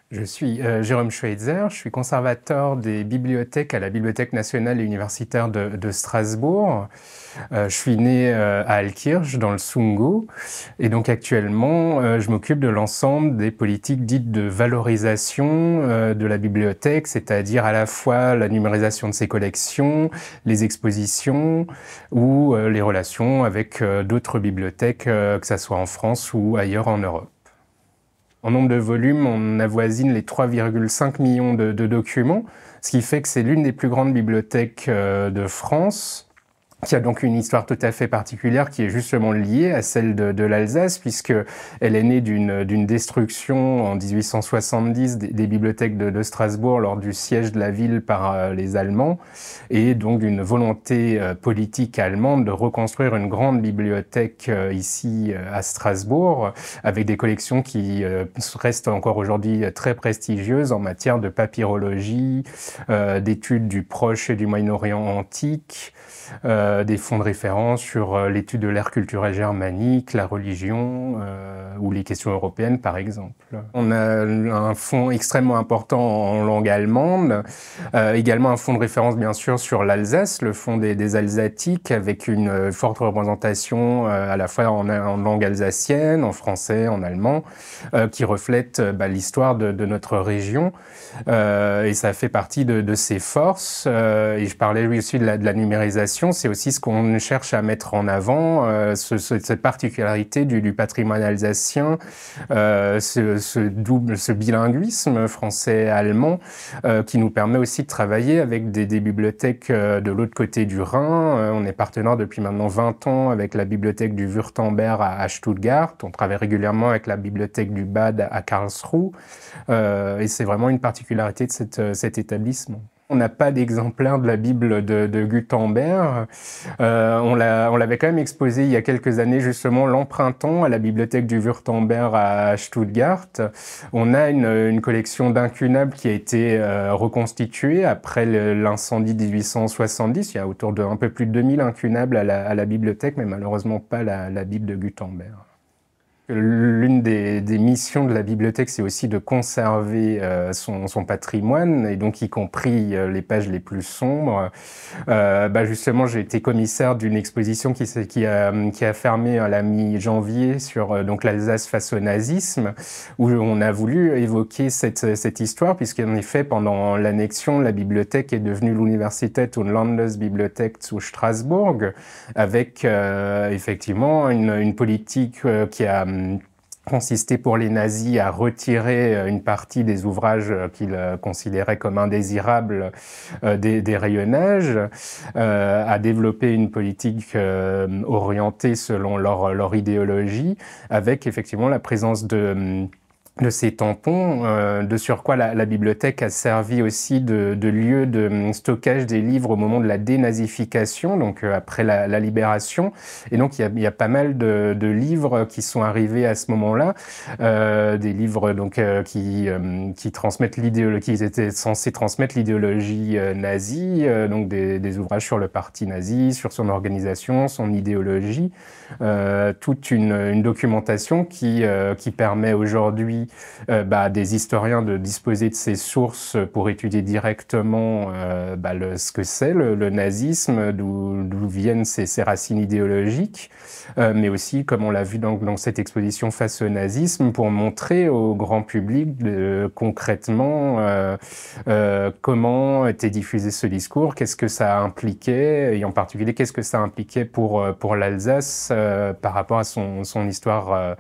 Je suis Jérôme Schweitzer, je suis conservateur des bibliothèques à la Bibliothèque nationale et universitaire de Strasbourg. Je suis né à Altkirch, dans le Sundgau, et donc actuellement, je m'occupe de l'ensemble des politiques dites de valorisation de la bibliothèque, c'est-à-dire à la fois la numérisation de ses collections, les expositions ou les relations avec d'autres bibliothèques, que ce soit en France ou ailleurs en Europe. En nombre de volumes, on avoisine les 3,5 millions de documents, ce qui fait que c'est l'une des plus grandes bibliothèques de France, qui a donc une histoire tout à fait particulière qui est justement liée à celle de l'Alsace, puisqu'elle est née d'une destruction en 1870 des bibliothèques de Strasbourg lors du siège de la ville par les Allemands, et donc d'une volonté politique allemande de reconstruire une grande bibliothèque ici à Strasbourg, avec des collections qui restent encore aujourd'hui très prestigieuses en matière de papyrologie, d'études du Proche et du Moyen-Orient antique, des fonds de référence sur l'étude de l'ère culturelle germanique, la religion ou les questions européennes par exemple. On a un fonds extrêmement important en langue allemande, également un fonds de référence bien sûr sur l'Alsace, le fonds des Alsatiques, avec une forte représentation à la fois en langue alsacienne, en français, en allemand, qui reflète l'histoire de notre région, et ça fait partie de ses forces. Et je parlais lui aussi de la numérisation. C'est aussi ce qu'on cherche à mettre en avant, cette particularité du patrimoine alsacien, ce bilinguisme français-allemand qui nous permet aussi de travailler avec des bibliothèques de l'autre côté du Rhin. On est partenaire depuis maintenant 20 ans avec la bibliothèque du Württemberg à Stuttgart. On travaille régulièrement avec la bibliothèque du Bad à Karlsruhe. Et c'est vraiment une particularité de cet établissement. On n'a pas d'exemplaire de la Bible de Gutenberg. On l'avait quand même exposé il y a quelques années, justement, l'empruntant à la bibliothèque du Württemberg à Stuttgart. On a une collection d'incunables qui a été reconstituée après l'incendie de 1870. Il y a autour de un peu plus de 2000 incunables à la bibliothèque, mais malheureusement pas la Bible de Gutenberg. L'une des missions de la bibliothèque, c'est aussi de conserver son patrimoine, et donc y compris les pages les plus sombres. Justement, j'ai été commissaire d'une exposition qui a fermé à la mi-janvier sur donc l'Alsace face au nazisme, où on a voulu évoquer cette histoire, puisqu'en effet, pendant l'annexion, la bibliothèque est devenue l'Universität und Landesbibliothek zu Strasbourg, avec effectivement une politique qui a consisté pour les nazis à retirer une partie des ouvrages qu'ils considéraient comme indésirables des rayonnages, à développer une politique orientée selon leur idéologie, avec effectivement la présence de ces tampons, de surcroît la bibliothèque a servi aussi de lieu de stockage des livres au moment de la dénazification, donc après la libération. Et donc il y a pas mal de livres qui sont arrivés à ce moment-là, des livres donc qui transmettent l'idéologie, qui étaient censés transmettre l'idéologie nazie, donc des ouvrages sur le parti nazi, sur son organisation, son idéologie, toute une documentation qui permet aujourd'hui des historiens de disposer de ces sources pour étudier directement ce que c'est le nazisme, d'où viennent ses racines idéologiques, mais aussi, comme on l'a vu dans cette exposition face au nazisme, pour montrer au grand public concrètement comment était diffusé ce discours, qu'est-ce que ça impliquait, et en particulier qu'est-ce que ça impliquait pour l'Alsace par rapport à son histoire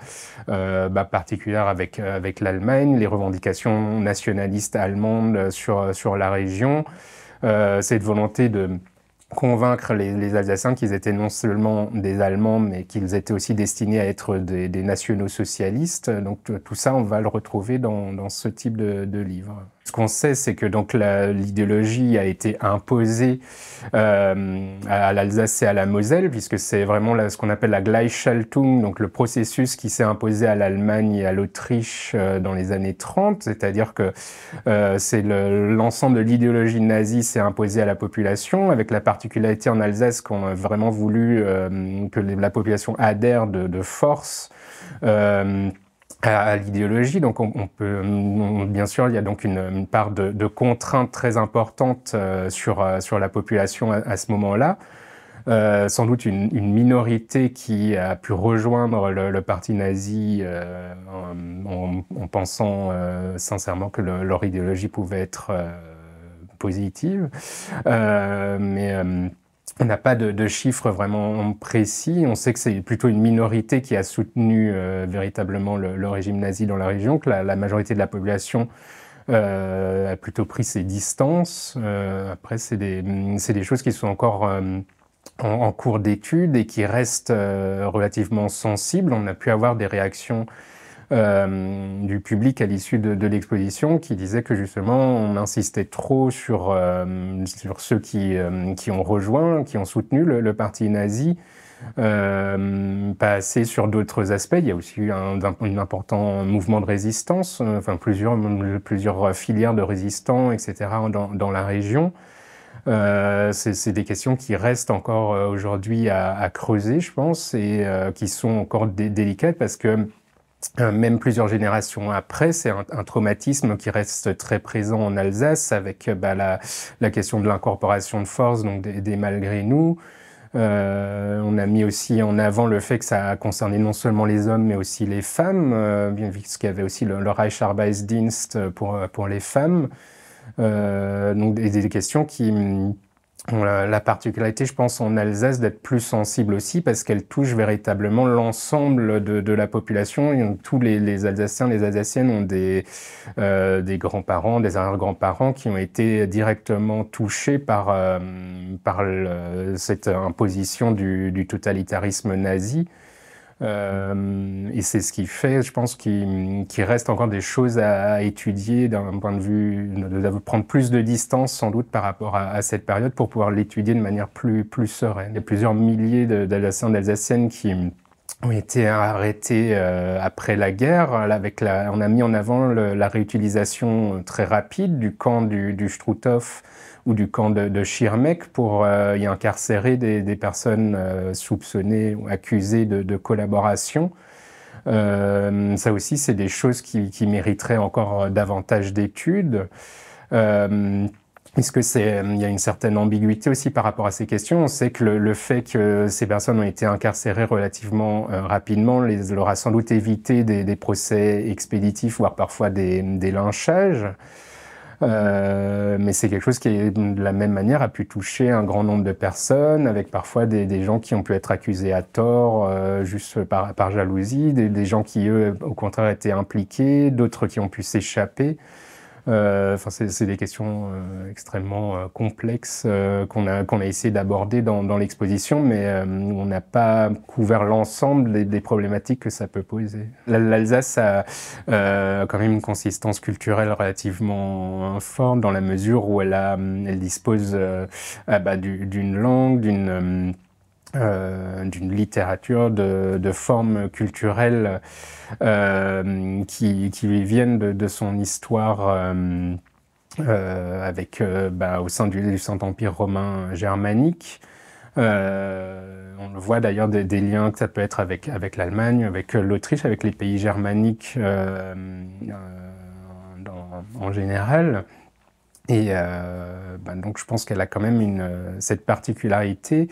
particulière avec l'Allemagne, les revendications nationalistes allemandes sur la région, cette volonté de convaincre les Alsaciens qu'ils étaient non seulement des Allemands, mais qu'ils étaient aussi destinés à être des nationaux socialistes. Donc tout ça, on va le retrouver dans ce type de livre. Ce qu'on sait, c'est que donc l'idéologie a été imposée à l'Alsace et à la Moselle, puisque c'est vraiment ce qu'on appelle la Gleichschaltung, donc le processus qui s'est imposé à l'Allemagne et à l'Autriche dans les années 30, c'est-à-dire que c'est l'ensemble de l'idéologie nazie s'est imposé à la population, avec la particularité en Alsace qu'on a vraiment voulu que la population adhère de force à l'idéologie. Donc bien sûr, il y a donc une part de contrainte très importante sur la population à ce moment-là. Sans doute une minorité qui a pu rejoindre le parti nazi en pensant sincèrement que leur idéologie pouvait être positive. Mais on n'a pas de chiffres vraiment précis. On sait que c'est plutôt une minorité qui a soutenu véritablement le régime nazi dans la région, que la majorité de la population a plutôt pris ses distances. Après, c'est des choses qui sont encore en cours d'étude et qui restent relativement sensibles. On a pu avoir des réactions du public à l'issue de l'exposition qui disaient que justement on insistait trop sur ceux qui ont rejoint, qui ont soutenu le parti nazi, pas assez sur d'autres aspects. Il y a aussi eu un important mouvement de résistance, enfin plusieurs filières de résistants, etc. dans la région. C'est des questions qui restent encore aujourd'hui à creuser, je pense, et qui sont encore délicates parce que même plusieurs générations après, c'est un traumatisme qui reste très présent en Alsace avec la question de l'incorporation de force, donc des malgré nous. On a mis aussi en avant le fait que ça a concerné non seulement les hommes mais aussi les femmes, bien vu qu'il y avait aussi le Reicharbeitsdienst pour les femmes. Donc des questions qui ont la particularité, je pense, en Alsace d'être plus sensibles aussi parce qu'elles touchent véritablement l'ensemble de la population. Tous les Alsaciens, les Alsaciennes ont des grands-parents, des arrière-grands-parents qui ont été directement touchés par cette imposition du totalitarisme nazi. Et c'est ce qui fait, je pense, qu'il reste encore des choses à étudier d'un point de vue, de prendre plus de distance sans doute par rapport à cette période pour pouvoir l'étudier de manière plus sereine. Il y a plusieurs milliers d'Alsaciens, d'Alsaciennes qui ont été arrêtés après la guerre. On a mis en avant la réutilisation très rapide du camp du Struthof ou du camp de Schirmeck pour y incarcérer des personnes soupçonnées ou accusées de collaboration. Ça aussi, c'est des choses qui mériteraient encore davantage d'études. Puisque il y a une certaine ambiguïté aussi par rapport à ces questions. On sait que le fait que ces personnes ont été incarcérées relativement rapidement leur a sans doute évité des procès expéditifs, voire parfois des lynchages. Mais c'est quelque chose qui, de la même manière, a pu toucher un grand nombre de personnes, avec parfois des gens qui ont pu être accusés à tort, juste par jalousie, des gens qui, eux, au contraire, étaient impliqués, d'autres qui ont pu s'échapper. Enfin, c'est des questions extrêmement complexes qu'on a essayé d'aborder dans l'exposition, mais on n'a pas couvert l'ensemble des problématiques que ça peut poser. L'Alsace a quand même une consistance culturelle relativement forte dans la mesure où elle dispose d'une langue, d'une littérature, de formes culturelles qui lui viennent de son histoire au sein du Saint-Empire romain germanique. On le voit d'ailleurs des liens que ça peut être avec l'Allemagne, avec l'Autriche, avec les pays germaniques en général. Et donc je pense qu'elle a quand même cette particularité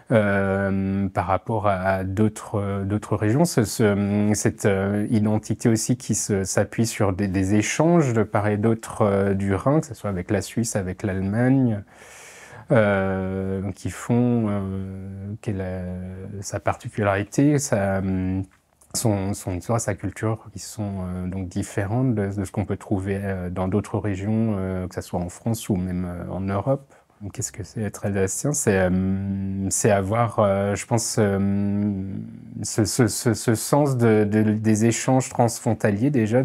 par rapport à d'autres régions, cette identité aussi qui s'appuie sur des échanges de part et d'autre du Rhin, que ce soit avec la Suisse, avec l'Allemagne, qui font sa particularité, son histoire, sa culture, qui sont donc différentes de ce qu'on peut trouver dans d'autres régions, que ce soit en France ou même en Europe. Qu'est-ce que c'est être alsacien? C'est avoir, je pense, ce sens des échanges transfrontaliers déjà,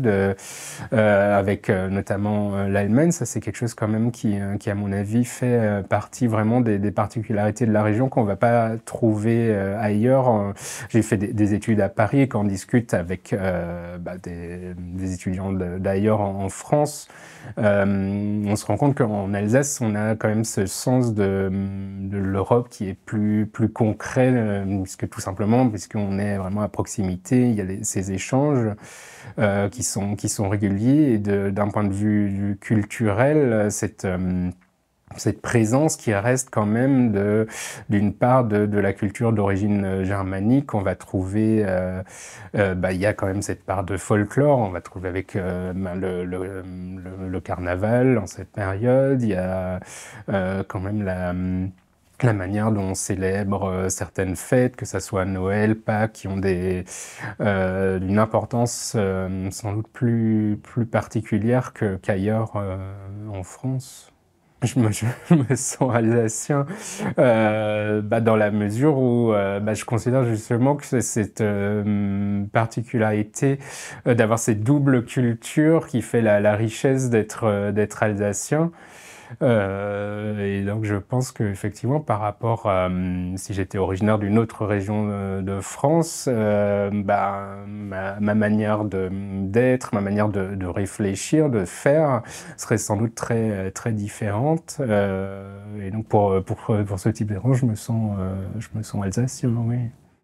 avec notamment l'Allemagne. Ça, c'est quelque chose quand même qui à mon avis, fait partie vraiment des particularités de la région qu'on ne va pas trouver ailleurs. J'ai fait des études à Paris et quand on discute avec des étudiants d'ailleurs en France, on se rend compte qu'en Alsace, on a quand même ce sens de l'Europe qui est plus concret, puisque tout simplement, puisqu'on est vraiment à proximité, il y a ces échanges qui sont réguliers, et d'un point de vue culturel, cette présence qui reste quand même d'une part de la culture d'origine germanique. On va trouver, il y a quand même cette part de folklore, on va trouver avec le carnaval en cette période, il y a quand même la manière dont on célèbre certaines fêtes, que ça soit Noël, Pâques, qui ont d'une importance sans doute plus particulière qu'ailleurs en France. Je me sens alsacien dans la mesure où je considère justement que c'est cette particularité d'avoir cette double culture qui fait la richesse d'être alsacien. Et donc je pense qu'effectivement par rapport à si j'étais originaire d'une autre région de France, ma manière d'être, ma manière de réfléchir, de faire serait sans doute très différente. Et donc pour ce type d'échange, je me sens alsacien, oui.